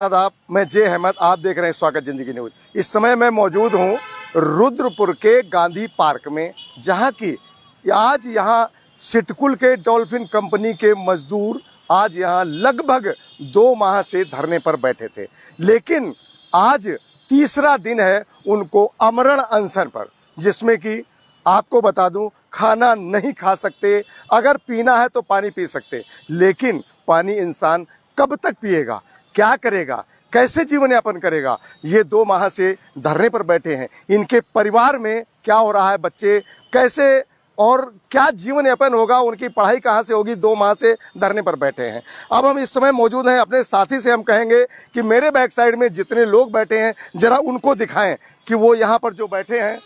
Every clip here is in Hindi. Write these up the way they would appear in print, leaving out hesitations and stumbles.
आदाब, मैं जे अहमद। आप देख रहे हैं स्वागत जिंदगी न्यूज। इस समय मैं मौजूद हूं रुद्रपुर के गांधी पार्क में, जहां की आज यहां सिटकुल के डॉल्फिन कंपनी के मजदूर आज यहां लगभग 2 माह से धरने पर बैठे थे, लेकिन आज तीसरा दिन है उनको आमरण अनशन पर, जिसमें कि आपको बता दूं खाना नहीं खा सकते, अगर पीना है तो पानी पी सकते, लेकिन पानी इंसान कब तक पिएगा, क्या करेगा, कैसे जीवन यापन करेगा। ये 2 माह से धरने पर बैठे हैं। इनके परिवार में क्या हो रहा है, बच्चे कैसे और क्या जीवन यापन होगा, उनकी पढ़ाई कहाँ से होगी, 2 माह से धरने पर बैठे हैं। अब हम इस समय मौजूद हैं अपने साथी से, हम कहेंगे कि मेरे बैक साइड में जितने लोग बैठे हैं जरा उनको दिखाएं कि वो यहाँ पर जो बैठे हैं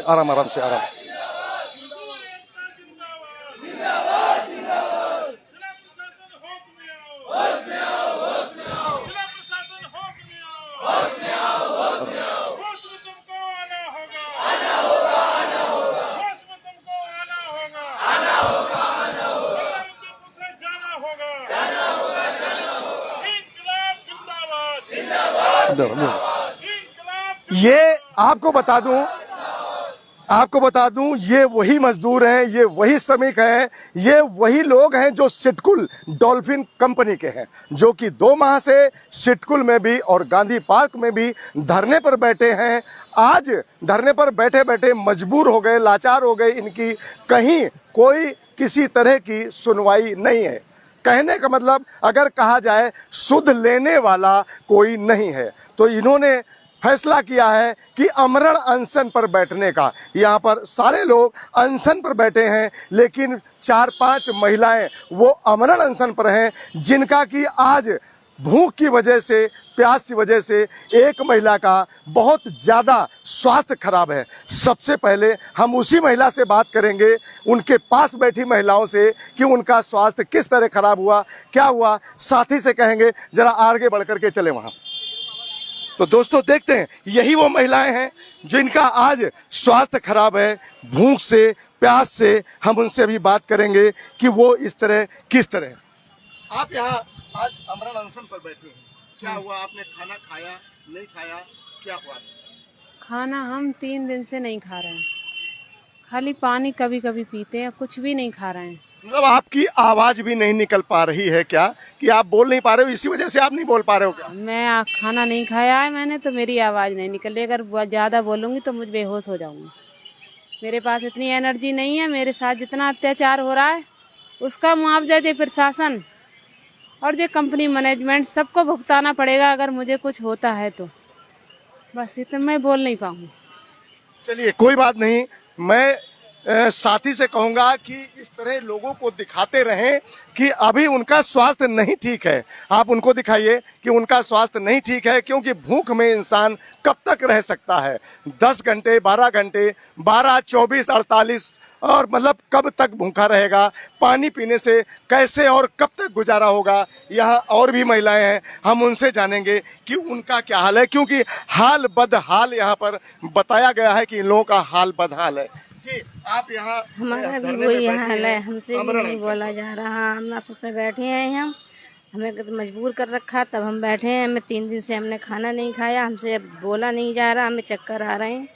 आराम आराम से आराम। ये आपको बता दूं ये वही मजदूर हैं, ये वही श्रमिक हैं, ये वही लोग हैं जो सिटकुल डॉल्फिन कंपनी के हैं, जो कि 2 माह से सिटकुल में भी और गांधी पार्क में भी धरने पर बैठे हैं। आज धरने पर बैठे बैठे मजबूर हो गए, लाचार हो गए। इनकी कहीं कोई किसी तरह की सुनवाई नहीं है। कहने का मतलब अगर कहा जाए सुध लेने वाला कोई नहीं है, तो इन्होंने फैसला किया है कि आमरण अनशन पर बैठने का। यहाँ पर सारे लोग अनशन पर बैठे हैं, लेकिन 4-5 महिलाएं वो आमरण अनशन पर हैं, जिनका कि आज भूख की वजह से, प्यास की वजह से एक महिला का बहुत ज़्यादा स्वास्थ्य खराब है। सबसे पहले हम उसी महिला से बात करेंगे, उनके पास बैठी महिलाओं से, कि उनका स्वास्थ्य किस तरह खराब हुआ, क्या हुआ। साथी से कहेंगे जरा आगे बढ़ करके चले वहाँ। तो दोस्तों देखते हैं, यही वो महिलाएं हैं जिनका आज स्वास्थ्य खराब है, भूख से, प्यास से। हम उनसे भी बात करेंगे कि वो इस तरह किस तरह। आप यहाँ आज आमरण अनशन पर बैठे हैं, क्या हुआ? आपने खाना खाया, नहीं खाया, क्या हुआ? खाना हम 3 दिन से नहीं खा रहे हैं, खाली पानी कभी कभी पीते हैं, कुछ भी नहीं खा रहे हैं। मतलब आपकी आवाज भी नहीं निकल पा रही है क्या, कि आप बोल नहीं पा रहे हो, इसी वजह से आप नहीं बोल पा रहे हो क्या? मैं खाना नहीं खाया है मैंने, तो मेरी आवाज नहीं निकल रही। अगर ज्यादा बोलूंगी तो मुझ बेहोश हो जाऊंगी। मेरे पास इतनी एनर्जी नहीं है। मेरे साथ जितना अत्याचार हो रहा है उसका मुआवजा जो प्रशासन और जो कंपनी मैनेजमेंट सबको भुगताना पड़ेगा, अगर मुझे कुछ होता है तो। बस इतना मैं बोल नहीं पाऊंगी। चलिए कोई बात नहीं, मैं साथी से कहूंगा कि इस तरह लोगों को दिखाते रहें कि अभी उनका स्वास्थ्य नहीं ठीक है। आप उनको दिखाइए कि उनका स्वास्थ्य नहीं ठीक है, क्योंकि भूख में इंसान कब तक रह सकता है? 10 घंटे, 12 घंटे, 12, 24, 48, और मतलब कब तक भूखा रहेगा? पानी पीने से कैसे और कब तक गुजारा होगा? यहाँ और भी महिलाएं हैं, हम उनसे जानेंगे कि उनका क्या हाल है, क्योंकि हाल बदहाल यहाँ पर बताया गया है कि इन लोगों का हाल बदहाल है। जी, आप यहाँ हमारा भी वही हाल है, हमसे भी नहीं बोला जा रहा। हम ना सब पे बैठे हैं, हम हमें मजबूर कर रखा, तब हम बैठे हैं। हमें 3 दिन से हमने खाना नहीं खाया, हमसे बोला नहीं जा रहा, हमें चक्कर आ रहे हैं,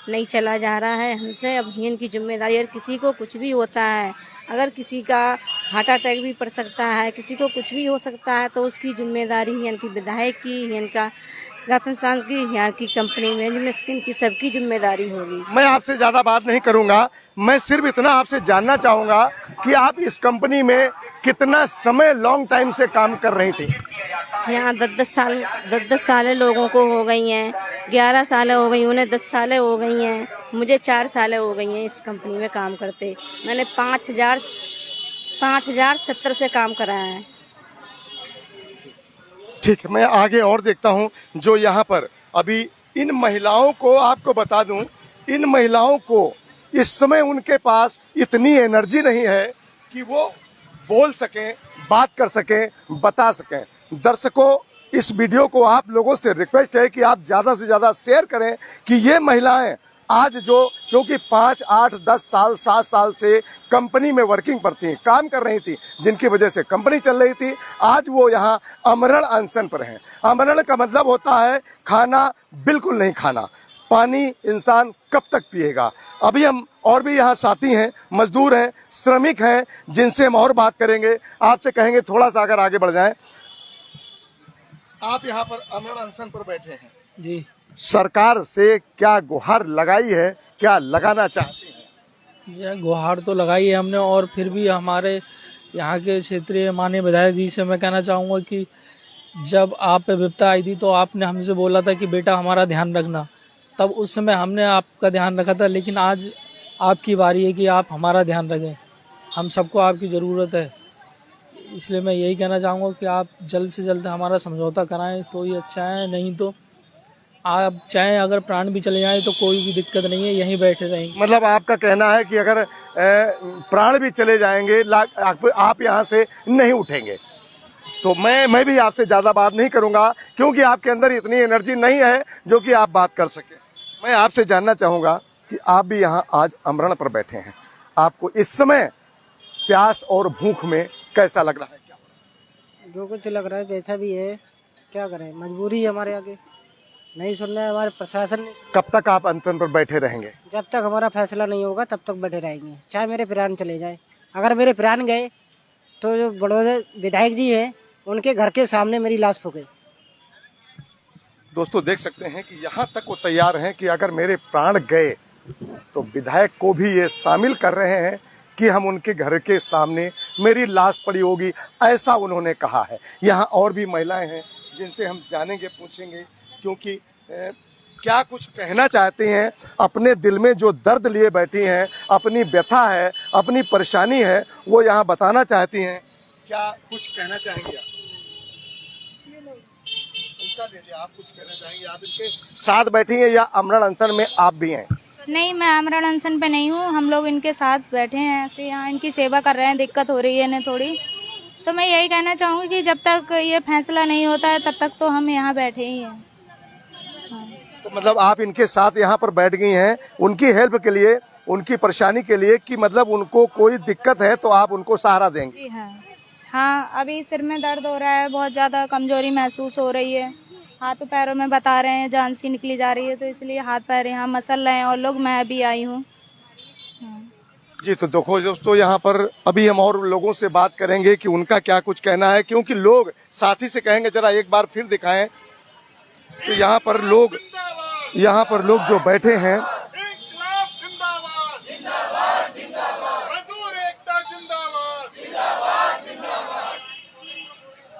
नहीं चला जा रहा है हमसे। अब इनकी जिम्मेदारी, अगर किसी को कुछ भी होता है, अगर किसी का हार्ट अटैक भी पड़ सकता है, किसी को कुछ भी हो सकता है, तो उसकी जिम्मेदारी इनकी विधायक की, इनका इंसान की, यहाँ की कंपनी मैनेजमेंट की, सबकी जिम्मेदारी होगी। मैं आपसे ज्यादा बात नहीं करूंगा, मैं सिर्फ इतना आपसे जानना चाहूंगा कि आप इस कंपनी में कितना समय, लॉन्ग टाइम से काम कर रही थी? यहाँ 10 साल लोगों को हो गई हैं, 11 साल हो गई, उन्हें 10 साल हो गई हैं, मुझे 4 साल हो गई हैं इस कंपनी में काम करते। मैंने 5070 से काम कराया है। ठीक है, मैं आगे और देखता हूं। जो यहाँ पर अभी इन महिलाओं को, आपको बता दूं, इन महिलाओं को इस समय उनके पास इतनी एनर्जी नहीं है कि वो बोल सकें, बात कर सकें, बता सकें। दर्शकों, इस वीडियो को आप लोगों से रिक्वेस्ट है कि आप ज़्यादा से ज़्यादा शेयर करें कि ये महिलाएं आज जो, क्योंकि 5, 8, 10 साल, 7 साल से कंपनी में वर्किंग पर थी, काम कर रही थी, जिनकी वजह से कंपनी चल रही थी, आज वो यहाँ अमरण अनशन पर हैं। अमरण का मतलब होता है खाना बिल्कुल नहीं खाना, पानी इंसान कब तक पिएगा। अभी हम और भी यहाँ साथी हैं, मजदूर हैं, श्रमिक हैं, जिनसे हम और बात करेंगे। आपसे कहेंगे थोड़ा सा अगर आगे बढ़ जाएं। आप यहाँ पर अमरण अनशन पर बैठे हैं जी। सरकार से क्या गुहार लगाई है, क्या लगाना चाहते हैं? यह गुहार तो लगाई है हमने, और फिर भी हमारे यहाँ के क्षेत्रीय माननीय विधायक जी से मैं कहना चाहूँगा कि जब आप पे विपदा आई थी तो आपने हमसे बोला था कि बेटा हमारा ध्यान रखना, तब उस समय हमने आपका ध्यान रखा था, लेकिन आज आपकी बारी है कि आप हमारा ध्यान रखें। हम सबको आपकी ज़रूरत है, इसलिए मैं यही कहना चाहूँगा कि आप जल्द से जल्द हमारा समझौता कराएं तो ये अच्छा है, नहीं तो आप चाहें अगर प्राण भी चले जाएं तो कोई भी दिक्कत नहीं है, यहीं बैठे रहेंगे। मतलब आपका कहना है कि अगर प्राण भी चले जाएंगे, आप यहाँ से नहीं उठेंगे। तो मैं भी आपसे ज्यादा बात नहीं करूंगा, क्योंकि आपके अंदर इतनी एनर्जी नहीं है जो कि आप बात कर सके। मैं आपसे जानना चाहूंगा कि आप भी यहाँ आज अमरण पर बैठे हैं, आपको इस समय प्यास और भूख में कैसा लग रहा है? क्या जो कुछ लग रहा है, जैसा भी है, क्या करें, मजबूरी है हमारे आगे, नहीं सुन रहे हमारे प्रशासन। कब तक आप अनशन पर बैठे रहेंगे? जब तक हमारा फैसला नहीं होगा तब तक बैठे रहेंगे, चाहे मेरे प्राण चले जाए। अगर मेरे प्राण गए तो जो बड़े विधायक जी हैं उनके घर के सामने मेरी लाश फूके। दोस्तों देख सकते हैं कि यहाँ तक वो तैयार हैं कि अगर मेरे प्राण गए तो विधायक को भी ये शामिल कर रहे हैं कि हम उनके घर के सामने मेरी लाश पड़ी होगी, ऐसा उन्होंने कहा है। यहाँ और भी महिलाएं हैं जिनसे हम जानेंगे, पूछेंगे, क्योंकि क्या कुछ कहना चाहती हैं, अपने दिल में जो दर्द लिए बैठी हैं, अपनी व्यथा है, अपनी परेशानी है, वो यहाँ बताना चाहती हैं। क्या कुछ कहना चाहेंगे आप? लीजिए, आप कुछ कहना चाहेंगे? आप इनके साथ बैठी हैं या अमरण अनशन में आप भी हैं? नहीं, मैं अमरण अनशन पे नहीं हूँ, हम लोग इनके साथ बैठे हैं, ऐसे यहाँ इनकी सेवा कर रहे हैं। दिक्कत हो रही है इन्हें थोड़ी, तो मैं यही कहना चाहूँगी कि जब तक ये फैसला नहीं होता है तब तक तो हम यहाँ बैठे ही हैं। हाँ। तो मतलब आप इनके साथ यहाँ पर बैठ गई हैं उनकी हेल्प के लिए, उनकी परेशानी के लिए, कि मतलब उनको कोई दिक्कत है तो आप उनको सहारा देंगे? जी हाँ। हाँ, अभी सिर में दर्द हो रहा है, बहुत ज़्यादा कमजोरी महसूस हो रही है, हाथ पैरों में बता रहे हैं जान सी निकली जा रही है, तो इसलिए हाथ पैर यहाँ मसल रहे हैं और लोग, मैं अभी आई हूँ। जी, तो देखो दोस्तों, यहाँ पर अभी हम और लोगों से बात करेंगे कि उनका क्या कुछ कहना है, क्योंकि लोग साथी से कहेंगे जरा एक बार फिर दिखाएं। तो यहाँ पर लोग जो बैठे हैं,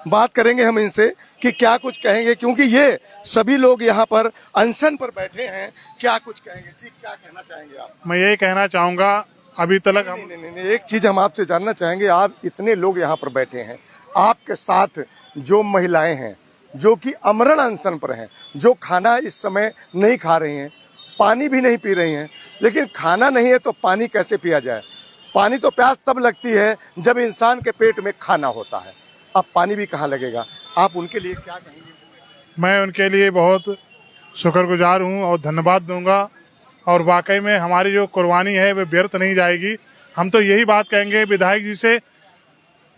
बात करेंगे हम इनसे कि क्या कुछ कहेंगे, क्योंकि ये सभी लोग यहाँ पर अनशन पर बैठे हैं। क्या कुछ कहेंगे? जी, क्या कहना चाहेंगे आप? मैं यही कहना चाहूंगा, अभी तक नहीं, एक चीज हम आपसे जानना चाहेंगे। आप इतने लोग यहाँ पर बैठे हैं, आपके साथ जो महिलाएं हैं जो कि अमरण अनशन पर हैं, जो खाना इस समय नहीं खा रही हैं, पानी भी नहीं पी रही हैं, लेकिन खाना नहीं है तो पानी कैसे पिया जाए? पानी तो प्यास तब लगती है जब इंसान के पेट में खाना होता है, अब पानी भी कहाँ लगेगा? आप उनके लिए क्या कहेंगे? मैं उनके लिए बहुत शुक्रगुजार हूं और धन्यवाद दूंगा, और वाकई में हमारी जो कुर्बानी है वो व्यर्थ नहीं जाएगी। हम तो यही बात कहेंगे विधायक जी से,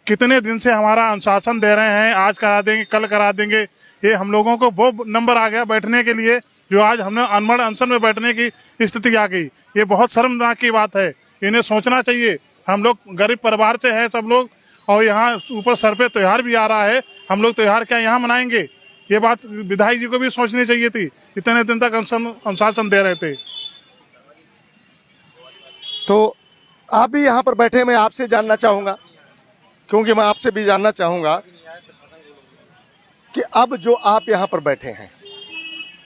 कितने दिन से हमारा अनुशासन दे रहे हैं, आज करा देंगे, कल करा देंगे, ये हम लोगों को वो नंबर आ गया बैठने के लिए जो आज हमने अमरण अनशन में बैठने की स्थिति आ गई। ये बहुत शर्मनाक की बात है, इन्हें सोचना चाहिए। हम लोग गरीब परिवार से है सब लोग, और यहाँ ऊपर सर पे त्योहार भी आ रहा है, हम लोग त्योहार क्या यहाँ मनाएंगे? ये बात विधायक जी को भी सोचनी चाहिए थी, इतने दिन तक अनुशासन दे रहे थे। तो आप भी यहाँ पर बैठे, मैं आपसे जानना चाहूंगा, क्योंकि मैं आपसे भी जानना चाहूंगा कि अब जो आप यहाँ पर बैठे हैं,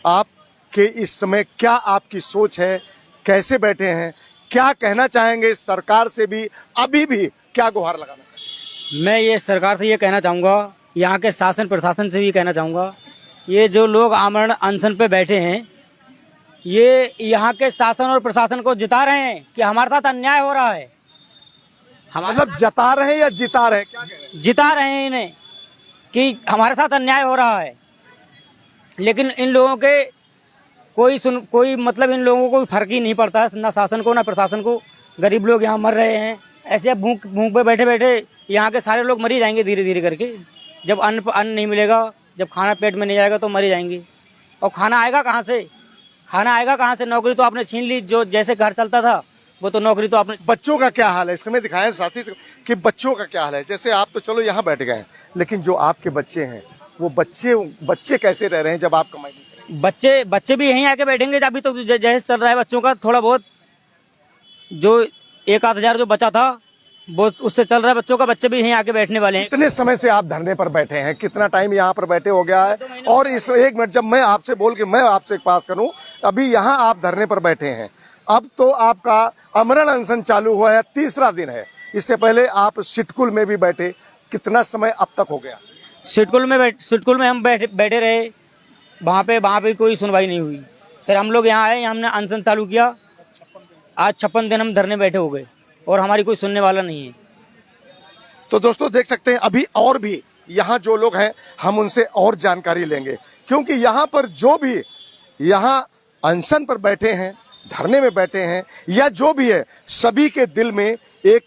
आपके इस समय क्या आपकी सोच है, कैसे बैठे हैं, क्या कहना चाहेंगे? सरकार से भी अभी भी क्या गुहार लगाना चाहेंगे? मैं ये सरकार से ये कहना चाहूँगा, यहाँ के शासन प्रशासन से भी कहना चाहूँगा, ये जो लोग आमरण अनशन पे बैठे हैं, ये यहाँ के शासन और प्रशासन को जिता रहे हैं कि हमारे साथ अन्याय हो रहा है। मतलब जता रहे हैं या जिता रहे हैं? क्या कह रहे हैं? जिता रहे हैं इन्हें कि हमारे साथ अन्याय हो रहा है, लेकिन इन लोगों के कोई मतलब इन लोगों को फर्क ही नहीं पड़ता, ना शासन को ना प्रशासन को। गरीब लोग यहाँ मर रहे हैं, ऐसे भूख पे बैठे बैठे यहाँ के सारे लोग मरी जाएंगे धीरे धीरे करके। जब अन्न नहीं मिलेगा, जब खाना पेट में नहीं जाएगा तो मरी जाएंगे। और खाना आएगा कहाँ से? खाना आएगा कहाँ से? नौकरी तो आपने छीन ली, जो जैसे घर चलता था वो तो नौकरी तो आपने। बच्चों का क्या हाल है इस समय दिखाएं साथी कि बच्चों का क्या हाल है। जैसे आप तो चलो यहाँ बैठ गए, लेकिन जो आपके बच्चे हैं वो बच्चे कैसे रह रहे हैं जब आप कमाई नहीं करेंगे? बच्चे भी यहीं आके बैठेंगे। अभी तो जैसे चल रहा है बच्चों का, थोड़ा बहुत जो 1-8 हजार जो बचा था वो उससे चल रहा है बच्चों का। बच्चे भी यहीं आके बैठने वाले हैं। कितने समय से आप धरने पर बैठे हैं? कितना टाइम यहाँ पर बैठे हो गया है? और इस 1 मिनट जब मैं आपसे बोल के मैं आपसे पास करूं, अभी यहाँ आप धरने पर बैठे हैं, अब तो आपका आमरण अनशन चालू हुआ है, 3रा दिन है। इससे पहले आप सिटकुल में भी बैठे, कितना समय अब तक हो गया? सिटकुल में हम बैठे रहे, वहाँ पे कोई सुनवाई नहीं हुई। फिर हम लोग यहाँ आए, हमने अनशन चालू किया। आज 56 दिन हम धरने बैठे हो गए और हमारी कोई सुनने वाला नहीं है। तो दोस्तों देख सकते हैं अभी और भी यहाँ जो लोग हैं हम उनसे और जानकारी लेंगे, क्योंकि यहाँ पर जो भी यहाँ अनशन पर बैठे हैं, धरने में बैठे हैं या जो भी है, सभी के दिल में एक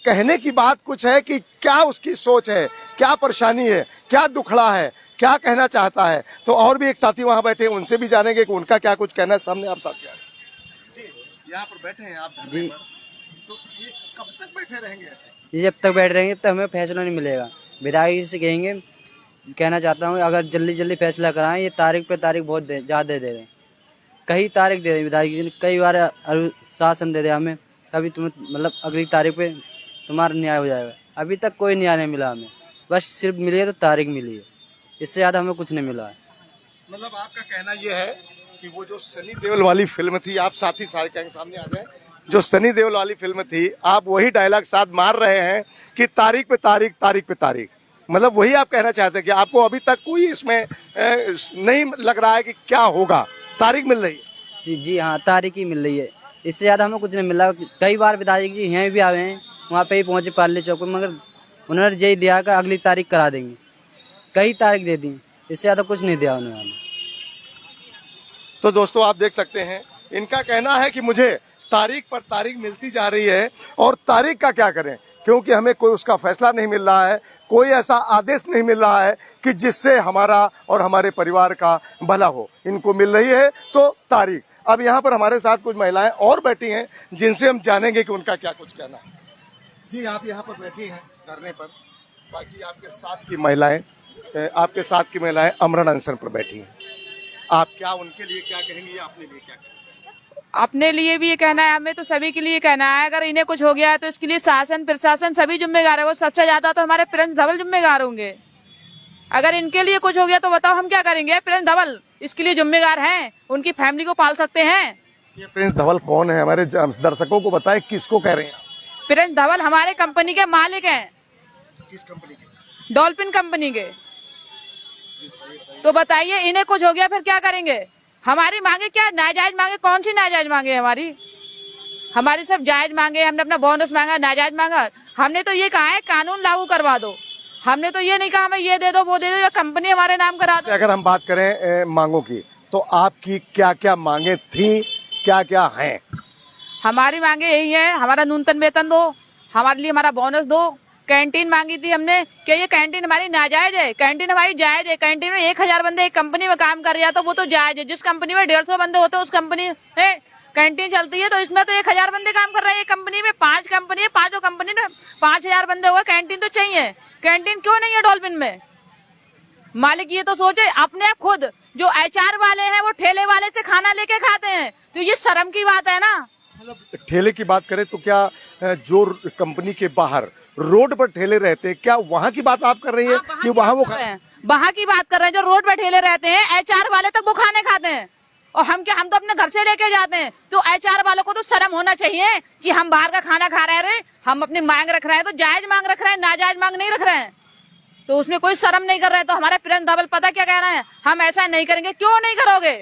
कहने की बात कुछ है कि क्या उसकी सोच है, क्या परेशानी है, क्या दुखड़ा है, क्या कहना चाहता है। तो और भी एक साथी वहां बैठे हैं, उनसे भी जानेंगे कि उनका क्या कुछ कहना है। सामने आप साथी जी यहाँ पर बैठे हैं आप धरने पर, तो ये कब तक बैठे रहेंगे ऐसे? ये जब तक बैठ रहेंगे तब हमें फैसला नहीं मिलेगा। विधायक से कहेंगे, कहना चाहता हूँ अगर जल्दी फैसला कराएं। ये तारीख पे तारीख बहुत ज़्यादा दे रहे हैं, कई तारीख दे रहे हैं विधायक जी ने, कई बार शासन दे रहे हमें, कभी तुम्हें मतलब अगली तारीख पे तुम्हारा न्याय हो जाएगा। अभी तक कोई न्याय नहीं मिला हमें, बस सिर्फ मिली है तो तारीख मिली है, इससे ज़्यादा हमें कुछ नहीं मिला है। मतलब आपका कहना यह है कि वो जो सनी देओल वाली फिल्म थी, आप साथी सारे के सामने आ जाए, जो सनी देओल वाली फिल्म थी, आप वही डायलॉग साथ मार रहे हैं कि तारीख पे तारीख, तारीख पे तारीख। मतलब वही आप कहना चाहते हैं कि आपको अभी तक कोई इसमें नहीं लग रहा है कि क्या होगा, तारीख मिल रही है? जी हाँ, तारीख ही मिल रही है, इससे ज़्यादा हमें कुछ नहीं मिला। कई बार विधायक जी यहाँ भी आए हैं, वहाँ पे ही पहुँचे पार्ले चौक पर, मगर उन्होंने यही दिया कि अगली तारीख करा देंगे। कई तारीख दे दी, इससे ज़्यादा कुछ नहीं दिया उन्होंने। तो दोस्तों आप देख सकते हैं, इनका कहना है कि मुझे तारीख पर तारीख मिलती जा रही है, और तारीख का क्या करें, क्योंकि हमें कोई उसका फैसला नहीं मिल रहा है, कोई ऐसा आदेश नहीं मिल रहा है कि जिससे हमारा और हमारे परिवार का भला हो। इनको मिल रही है तो तारीख। अब यहाँ पर हमारे साथ कुछ महिलाएं और बैठी हैं, जिनसे हम जानेंगे कि उनका क्या कुछ कहना है। जी आप यहाँ पर बैठी हैं धरने पर, बाकी आपके साथ की महिलाएं आमरण अनशन पर बैठी हैं। आप क्या उनके लिए क्या कहेंगे या अपने लिए क्या कहेंगे? अपने लिए भी ये कहना है, हमें तो सभी के लिए कहना है, अगर इन्हें कुछ हो गया है तो इसके लिए शासन प्रशासन सभी जिम्मेदार है। वो सबसे ज्यादा तो हमारे प्रिंस धवल जिम्मेदार होंगे। अगर इनके लिए कुछ हो गया तो बताओ हम क्या करेंगे? प्रिंस धवल इसके लिए जिम्मेदार हैं, उनकी फैमिली को पाल सकते हैं। ये प्रिंस धवल कौन है? हमारे दर्शकों को बताएं, किसको कह रहे हैं? प्रिंस धवल हमारे कंपनी के मालिक हैं। किस कंपनी के? डॉल्फिन कंपनी के। तो बताइए इन्हें कुछ हो गया फिर क्या करेंगे? हमारी मांगे क्या नाजायज मांगे? कौन सी नाजायज मांगे? हमारी सब जायज मांगे। हमने अपना बोनस मांगा, नाजायज मांगा? हमने तो ये कहा है कानून लागू करवा दो। हमने तो ये नहीं कहा हमें ये दे दो वो दे दो या कंपनी हमारे नाम करा दो। अगर हम बात करें मांगों की, तो आपकी क्या क्या मांगे थी, क्या क्या हैं? हमारी मांगे यही है, हमारा न्यूनतम वेतन दो, हमारे लिए हमारा बोनस दो। कैंटीन मांगी थी हमने, क्या ये कैंटीन हमारी नाजायज है? कैंटीन हमारी जायज है। कैंटीन में 1000 बंदे एक कंपनी में काम कर रहा है तो वो तो जायज है। जिस कंपनी में 150 बंदे होते हैं उस कंपनी में कैंटीन चलती है, तो इसमें तो 1000 बंदे काम कर रहे हैं। एक कंपनी में 5 कंपनी है, 5 कंपनी में 5000 बंदे हुए। कैंटीन तो चाहिए। कैंटीन क्यों नहीं है डॉल्फिन में? मालिक ये तो सोचे अपने आप। खुद जो HR वाले हैं वो ठेले वाले से खाना लेके खाते हैं, तो ये शर्म की बात है ना। मतलब ठेले की बात करें तो क्या जो कंपनी के बाहर रोड पर ठेले रहते हैं, क्या वहाँ की बात आप कर रही है कि वहाँ वो वहाँ की बात कर रहे हैं? जो रोड पर ठेले रहते हैं HR वाले तक वो खाने खाते हैं, और हम क्या, हम तो अपने घर से लेके जाते हैं। तो HR वालों को तो शर्म होना चाहिए कि हम बाहर का खाना खा रहे हैं, हम अपनी मांग रख रहे हैं तो जायज मांग रख रहे हैं, नाजायज मांग नहीं रख रहे हैं, तो उसमें कोई शर्म नहीं कर रहे हैं। तो हमारे प्रिंस धवल पता क्या कह रहे हैं, हम ऐसा नहीं करेंगे। क्यों नहीं करोगे?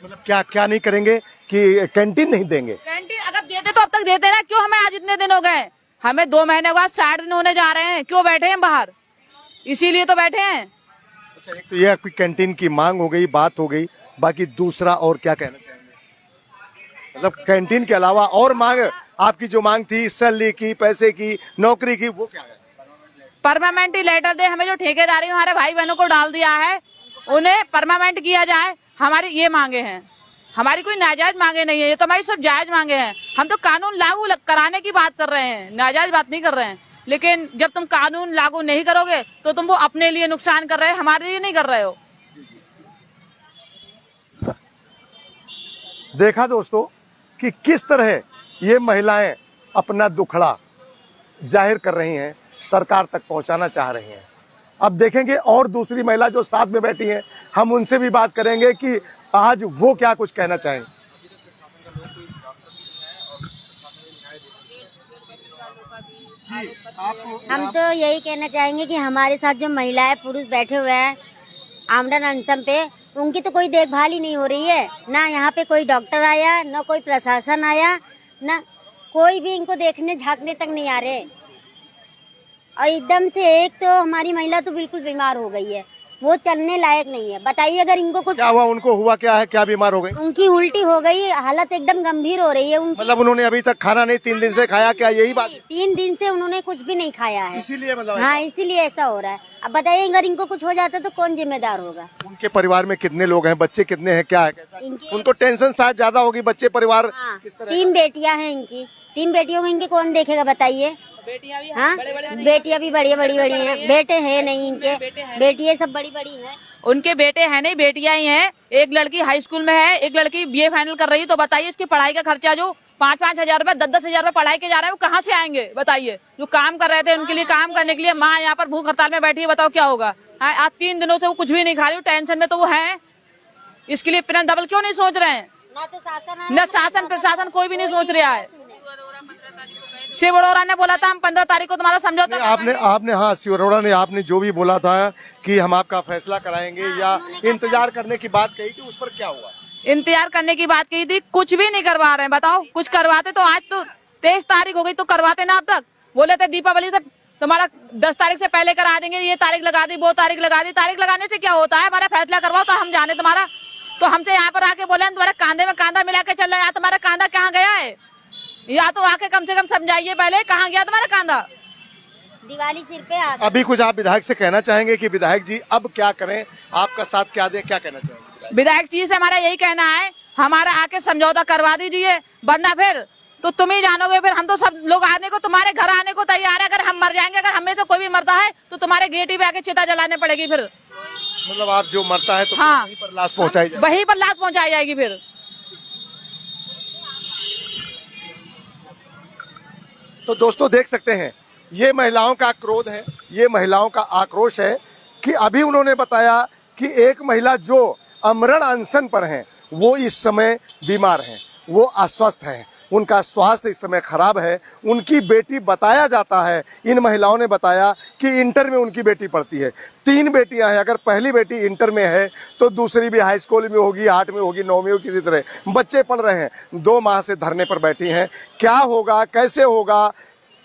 मतलब क्या क्या नहीं करेंगे कि कैंटीन नहीं देंगे? कैंटीन अगर देते तो अब तक देते ना, क्यों हमें आज इतने दिन हो गए? हमें 2 महीने बाद 60 दिन होने जा रहे हैं। क्यों बैठे हैं बाहर? इसीलिए तो बैठे हैं। अच्छा, एक तो ये आपकी कैंटीन की मांग हो गई, बात हो गई, बाकी दूसरा और क्या कहना चाहेंगे? मतलब कैंटीन के अलावा और मांग, आपकी जो मांग थी सैलरी की, पैसे की, नौकरी की, वो क्या है? परमानेंट लेटर दे, हमें जो ठेकेदारी हमारे भाई बहनों को डाल दिया है उन्हें परमानेंट किया जाए। हमारी ये मांगे हैं, हमारी कोई नाजायज मांगे नहीं है, ये तो हमारी सब जायज मांगे हैं। हम तो कानून लागू कराने की बात कर रहे हैं, नाजायज बात नहीं कर रहे हैं। लेकिन जब तुम कानून लागू नहीं करोगे तो तुम वो अपने लिए नुकसान कर रहे हैं, हमारे लिए नहीं कर रहे हो। देखा दोस्तों कि किस तरह ये महिलाएं अपना दुखड़ा जाहिर कर रही हैं, सरकार तक पहुंचाना चाह रही हैं। अब देखेंगे और दूसरी महिला जो साथ में बैठी हैं, हम उनसे भी बात करेंगे कि आज वो क्या कुछ कहना चाहेंगे। हम तो यही कहना चाहेंगे कि हमारे साथ जो महिलाएं पुरुष बैठे हुए हैं आमरण अनशन पे, उनकी तो कोई देखभाल ही नहीं हो रही है। ना यहाँ पे कोई डॉक्टर आया, ना कोई प्रशासन आया, ना कोई भी इनको देखने झांकने तक नहीं आ रहे। और एकदम से एक तो हमारी महिला तो बिल्कुल बीमार हो गई है, वो चलने लायक नहीं है। बताइए अगर इनको कुछ क्या हुआ, उनको हुआ क्या है, क्या बीमार हो गई? उनकी उल्टी हो गई, हालत एकदम गंभीर हो रही है उनकी। मतलब उन्होंने अभी तक खाना नहीं 3 दिन से खाया, क्या यही बात? 3 दिन से उन्होंने कुछ भी नहीं खाया है, इसीलिए मतलब हाँ इसीलिए ऐसा हो रहा है। अब बताइए अगर इनको कुछ हो जाता तो कौन जिम्मेदार होगा? उनके परिवार में कितने लोग हैं, बच्चे कितने हैं, क्या है, कैसा? उनको टेंशन शायद ज्यादा होगी, बच्चे परिवार किस तरह? 3 बेटियां हैं इनकी, 3 बेटियों को इनके कौन देखेगा बताइए? हाँ बेटियां भी बड़ी बड़ी हैं, बेटे हैं नहीं इनके, बेटियां सब बड़ी बड़ी हैं। उनके बेटे हैं नहीं, बेटियां ही हैं। एक लड़की हाई स्कूल में है, एक लड़की बीए फाइनल कर रही है। तो बताइए इसकी पढ़ाई का खर्चा जो 5-5 हजार रुपए 10-10 हजार रुपए पढ़ाई के जा रहे हैं, वो कहाँ से आएंगे बताइए? जो काम कर रहे थे उनके लिए काम करने के लिए माँ यहाँ पर भूख हड़ताल में बैठी है, बताओ क्या होगा? आज 3 दिनों से वो कुछ भी नहीं खा रही, टेंशन में तो वो है। इसके लिए इतना डबल क्यों नहीं सोच रहे हैं? न शासन प्रशासन कोई भी नहीं सोच रहा है। शिव अरोड़ा ने बोला था हम 15 तारीख को तुम्हारा समझौता। आपने हाँ शिव अरोड़ा ने आपने जो भी बोला था कि हम आपका फैसला कराएंगे या इंतजार करने की बात कही थी, उस पर क्या हुआ? इंतजार करने की बात कही थी, कुछ भी नहीं करवा रहे हैं। बताओ कुछ करवाते तो आज तो 23 तारीख हो गई तो करवाते ना। अब तक बोले थे दीपावली से तुम्हारा 10 तारीख से पहले करा देंगे, ये तारीख लगा दी, वो तारीख लगा दी। तारीख लगाने से क्या होता है? हमारा फैसला करवाओ तो हम जाने तुम्हारा। तो हमसे यहाँ पर आके बोले तुम्हारे कांधे में कांधा मिला के चल रहा है, तुम्हारा कांधा कहाँ गया है? या तो आके कम से कम समझाइए पहले कहाँ गया तुम्हारा कांधा। दिवाली सिर पे आ गई। अभी कुछ आप विधायक से कहना चाहेंगे कि विधायक जी अब क्या करें, आपका साथ क्या दे, क्या कहना चाहेंगे? विधायक जी से हमारा यही कहना है, हमारा आके समझौता करवा दीजिए, वरना फिर तो तुम ही जानोगे। फिर हम तो सब लोग आने को, तुम्हारे घर आने को तैयार है। अगर हम मर जाएंगे, अगर हमें से कोई भी मरता है तो तुम्हारे गेट ही पे आके चिता जलाने पड़ेगी। फिर मतलब आप जो मरता है तो हाँ, वहीं पर लाश पहुंचाई जाएगी। वहीं पर लाश पहुंचाई जाएगी। फिर तो दोस्तों देख सकते हैं, ये महिलाओं का क्रोध है, ये महिलाओं का आक्रोश है कि अभी उन्होंने बताया कि एक महिला जो आमरण अनशन पर हैं, वो इस समय बीमार हैं, वो अस्वस्थ हैं, उनका स्वास्थ्य इस समय खराब है। उनकी बेटी, बताया जाता है, इन महिलाओं ने बताया कि इंटर में उनकी बेटी पढ़ती है। 3 बेटियां हैं, अगर पहली बेटी इंटर में है तो दूसरी भी हाई स्कूल में होगी, 8 में होगी, 9 में होगी, किसी तरह बच्चे पढ़ रहे हैं। 2 माह से धरने पर बैठी हैं। क्या होगा, कैसे होगा,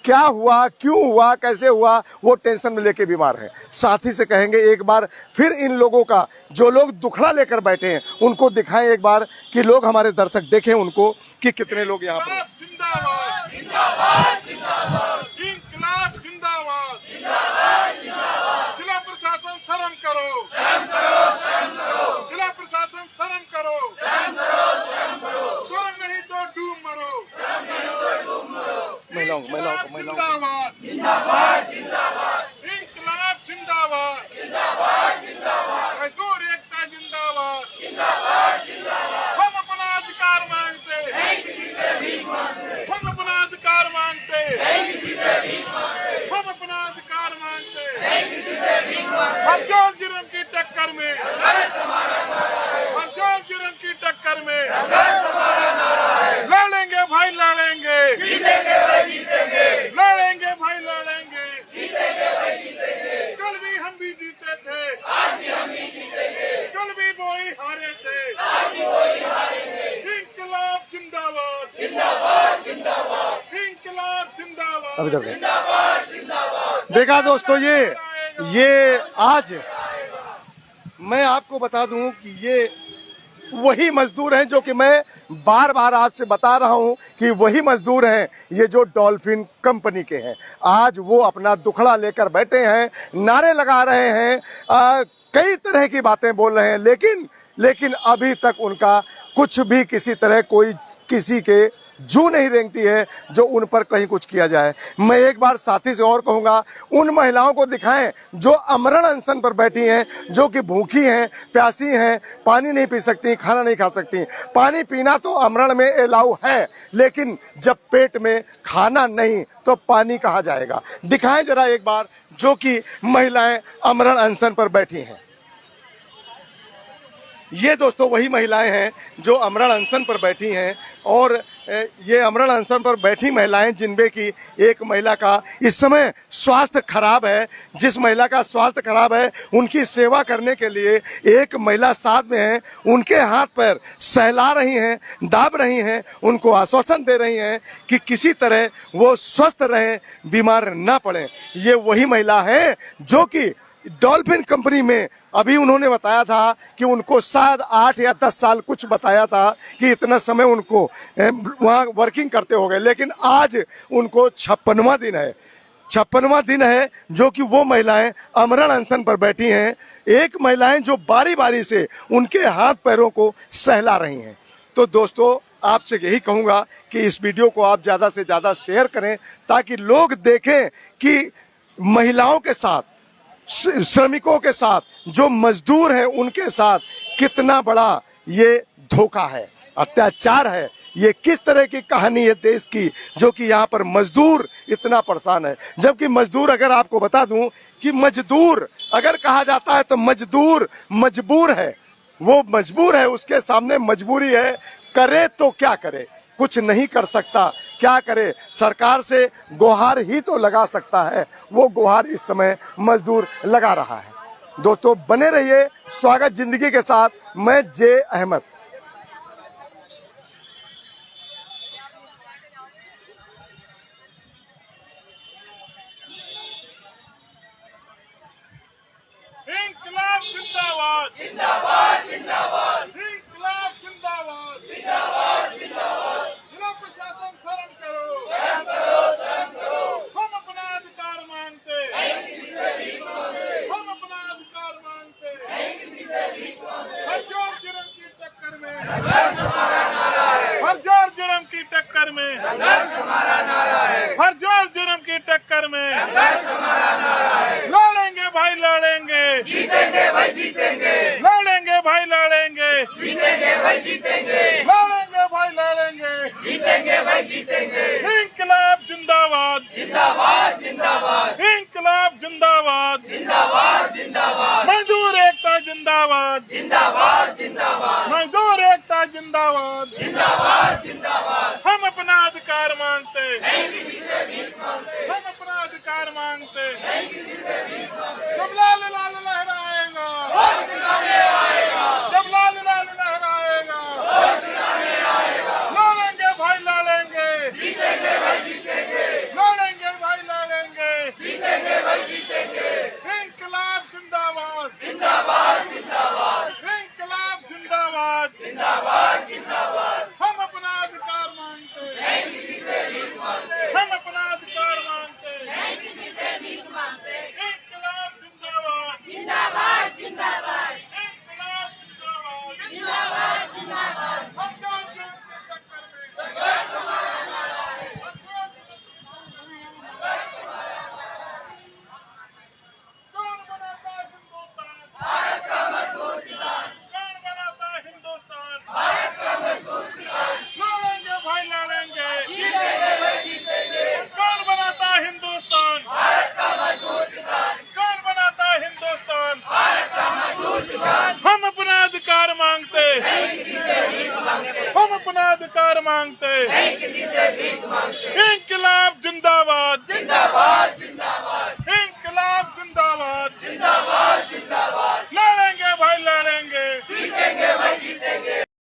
क्या हुआ, क्यों हुआ, कैसे हुआ, वो टेंशन में लेके बीमार है। साथी से कहेंगे एक बार फिर इन लोगों का, जो लोग दुखड़ा लेकर बैठे हैं, उनको दिखाएं एक बार कि लोग, हमारे दर्शक देखें उनको कि कितने लोग यहाँ पर। जिंदाबाद जिंदाबाद जिंदाबाद, इंकलाब जिंदाबाद जिंदाबाद जिंदाबाद। जिला प्रशासन शर्म करो, शर्म करो, शर्म करो। जिला प्रशासन शर्म करो, शर्म करो, शर्म करो। शर्म नहीं तो डूब मरो, शर्म नहीं तो डूब मरो। महिलाओं जिंदाबाद जिंदाबाद जिंदाबाद, इंकलाब जिंदाबाद जिंदाबाद जिंदाबाद, मजदूर एकता जिंदाबाद जिंदाबाद जिंदाबाद। हम अपना अधिकार मांगते नहीं किसी से भीख मांगते, हम अपना अधिकार मांगते नहीं किसी से भीख मांगते, हम अपना अधिकार मांगते नहीं किसी से भीख मांगते। हर जोर जुर्म की टक्कर में संघर्ष हमारा नारा है, हर जोर जुर्म की टक्कर में संघर्ष हमारा नारा है। लड़ेंगे भाई लड़ेंगे, जीतेंगे भाई जीतेंगे, लड़ेंगे भाई लड़ेंगे, जीतेंगे भाई जीतेंगे। कल भी हम भी जीते थे, आज भी हम भी जीतेंगे, कल भी वही हारे थे, आज भी वही हारेंगे। इंकलाब जिंदाबाद जिंदाबाद जिंदाबाद, इंकलाब जिंदाबाद जिंदाबाद जिंदाबाद। देखा दोस्तों, ये आज मैं आपको बता दूं कि ये वही मजदूर हैं जो कि मैं बार बार आपसे बता रहा हूं कि वही मजदूर हैं ये जो डॉल्फिन कंपनी के हैं। आज वो अपना दुखड़ा लेकर बैठे हैं, नारे लगा रहे हैं, कई तरह की बातें बोल रहे हैं, लेकिन अभी तक उनका कुछ भी किसी तरह कोई किसी के जू नहीं रेंगती है जो उन पर कहीं कुछ किया जाए। मैं एक बार साथी से और कहूंगा, उन महिलाओं को दिखाएं जो अमरण अनशन पर बैठी हैं, जो कि भूखी हैं, प्यासी हैं, पानी नहीं पी सकती, खाना नहीं खा सकती। पानी पीना तो अमरण में अलाउ है, लेकिन जब पेट में खाना नहीं तो पानी कहाँ जाएगा। दिखाएं जरा एक बार जो कि महिलाएं अमरण अनशन पर बैठी हैं। ये दोस्तों वही महिलाएं हैं जो अमरण अनशन पर बैठी हैं, और ये अमरण अनशन पर बैठी महिलाएं जिनमें की एक महिला का इस समय स्वास्थ्य खराब है। जिस महिला का स्वास्थ्य खराब है उनकी सेवा करने के लिए एक महिला साथ में है, उनके हाथ पैर सहला रही हैं, दाब रही हैं, उनको आश्वासन दे रही हैं कि किसी तरह वो स्वस्थ रहें, बीमार ना पड़े। ये वही महिला है जो कि डॉल्फिन कंपनी में अभी उन्होंने बताया था कि उनको शायद 8 या 10 साल कुछ बताया था कि इतना समय उनको वहाँ वर्किंग करते हो गए, लेकिन आज उनको 56वां दिन है। 56वां दिन है जो कि वो महिलाएं अमरण अनशन पर बैठी हैं। एक महिलाएं जो बारी बारी से उनके हाथ पैरों को सहला रही हैं। तो दोस्तों आपसे यही कहूंगा कि इस वीडियो को आप ज्यादा से ज्यादा शेयर करें ताकि लोग देखें कि महिलाओं के साथ, श्रमिकों के साथ, जो मजदूर हैं उनके साथ कितना बड़ा ये धोखा है, अत्याचार है। ये किस तरह की कहानी है देश की जो कि यहाँ पर मजदूर इतना परेशान है। जबकि मजदूर, अगर आपको बता दूं कि मजदूर अगर कहा जाता है तो मजदूर मजबूर है, वो मजबूर है, उसके सामने मजबूरी है, करे तो क्या करे, कुछ नहीं कर सकता, क्या करे, सरकार से गुहार ही तो लगा सकता है। वो गुहार इस समय मजदूर लगा रहा है। दोस्तों बने रहिए स्वागत जिंदगी के साथ, मैं जे अहमद। इंकलाब जिंदाबाद जिंदाबाद जिंदाबाद, इंकलाब जिंदाबाद जिंदाबाद जिंदाबाद। जिला प्रशासन शर्म करो, शर्म करो, शर्म करो। हम अपना अधिकार मांगते नहीं किसी से भीख मांगते, हम अपना अधिकार मांगते नहीं किसी से भीख मांगते। हर जोर जुर्म की टक्कर में संघर्ष हमारा नारा है, हर जोर जुर्म की टक्कर में संघर्ष हमारा नारा है, हर जोर जुर्म की टक्कर में संघर्ष हमारा नारा है। लड़ेंगे भाई लड़ेंगे, जीतेंगे भाई जीतेंगे, लड़ेंगे भाई लड़ेंगे, जीतेंगे भाई जीतेंगे, लड़ेंगे भाई लड़ेंगे, जीतेंगे भाई जीतेंगे। इंकलाब जिंदाबाद जिंदाबाद जिंदाबाद, इंकलाब जिंदाबाद जिंदाबाद जिंदाबाद, मजदूर एकता जिंदाबाद जिंदाबाद जिंदाबाद, मजदूर एकता जिंदाबाद जिंदाबाद जिंदाबाद। हम अपना अधिकार मांगते नहीं किसी से भीख मांगते, हम अपना अधिकार मांगते नहीं किसी से भीख मांगते। जब लाल लाल लहराएगा वोट दिखाने आएगा, जब लाल लाल लहराएगा वोट दिखाने आएगा। लड़ेंगे भाई लड़ेंगे, जीतेंगे भाई जीतेंगे, लड़ेंगे भाई लड़ेंगे, जीतेंगे भाई जीतेंगे। इंकलाब जिंदाबाद जिंदाबाद जिंदाबाद, इंकलाब जिंदाबाद जिंदाबाद जिंदाबाद। हम अपना अधिकार मांगते नहीं किसी से भीख मांगते, हम अपना अधिकार मांगते नहीं किसी से भीख मांगते। इंकलाब जिंदाबाद जिंदाबाद जिंदाबाद, इंकलाब जिंदाबाद जिंदाबाद जिंदाबाद। हम जोर जोर के टक्कर में संघर्ष हमारा नारा है, संघर्ष हमारा नारा है। कौन बनाता हिंदुस्तान भारत का मजबूत किसान, कौन बनाता हिंदुस्तान भारत का मजबूत किसान। लड़ेंगे भाई लड़ेंगे, जीतेंगे भाई जीतेंगे, कौन बनाता हिंदुस्तान भारत का मजबूत किसान, कौन बनाता हिंदुस्तान भारत का मजबूत किसान। हम अपना अधिकार मांगते नहीं किसी से भीख मांगते, हम अपना अधिकार मांगते नहीं किसी से भीख मांगते।